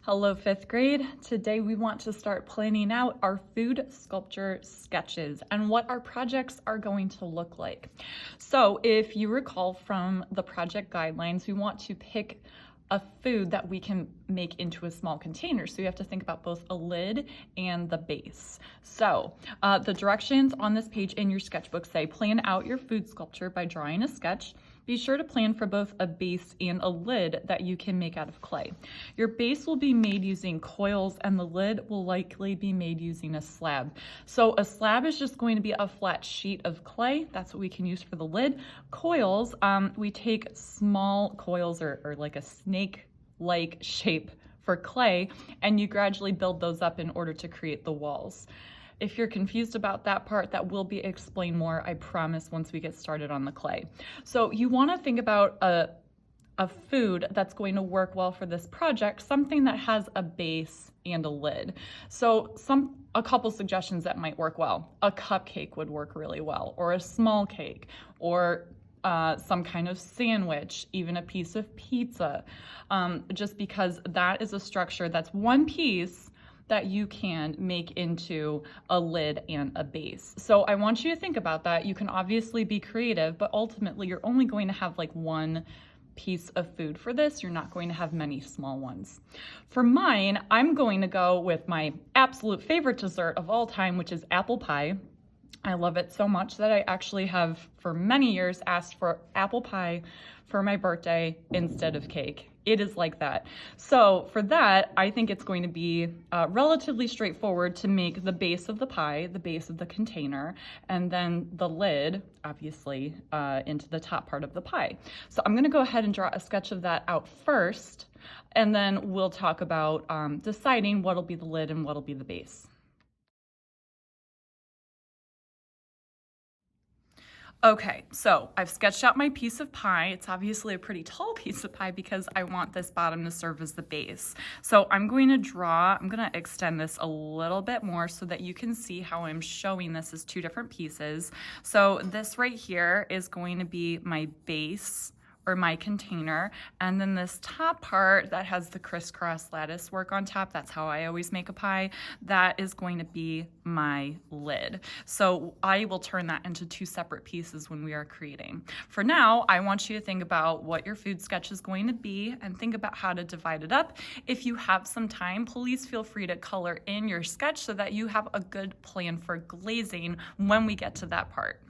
Hello, fifth grade. Today we want to start planning out our food sculpture sketches and what our projects are going to look like. So if you recall from the project guidelines, we want to pick a food that we can make into a small container. So you have to think about both a lid and the base. So the directions on this page in your sketchbook say plan out your food sculpture by drawing a sketch. Be sure to plan for both a base and a lid that you can make out of clay. Your base will be made using coils and the lid will likely be made using a slab. So a slab is just going to be a flat sheet of clay. That's what we can use for the lid. Coils, we take small coils or like a snake-like shape for clay, and you gradually build those up in order to create the walls. If you're confused about that part, that will be explained more, I promise, once we get started on the clay. So you want to think about a food that's going to work well for this project, something that has a base and a lid. So a couple suggestions that might work well. A cupcake would work really well, or a small cake, or some kind of sandwich, even a piece of pizza, just because that is a structure that's one piece that you can make into a lid and a base. So I want you to think about that. You can obviously be creative, but ultimately you're only going to have like one piece of food for this. You're not going to have many small ones. For mine, I'm going to go with my absolute favorite dessert of all time, which is apple pie. I love it so much that I actually have for many years asked for apple pie for my birthday instead of cake. It is like that. So for that, I think it's going to be relatively straightforward to make the base of the pie, the base of the container, and then the lid, obviously, into the top part of the pie. So I'm gonna go ahead and draw a sketch of that out first, and then we'll talk about deciding what'll be the lid and what'll be the base. Okay, so I've sketched out my piece of pie. It's obviously a pretty tall piece of pie because I want this bottom to serve as the base. So I'm going to extend this a little bit more so that you can see how I'm showing this as two different pieces. So this right here is going to be my base or my container, and then this top part that has the crisscross lattice work on top, that's how I always make a pie, that is going to be my lid. So I will turn that into two separate pieces when we are creating. For now, I want you to think about what your food sketch is going to be and think about how to divide it up. If you have some time, please feel free to color in your sketch so that you have a good plan for glazing when we get to that part.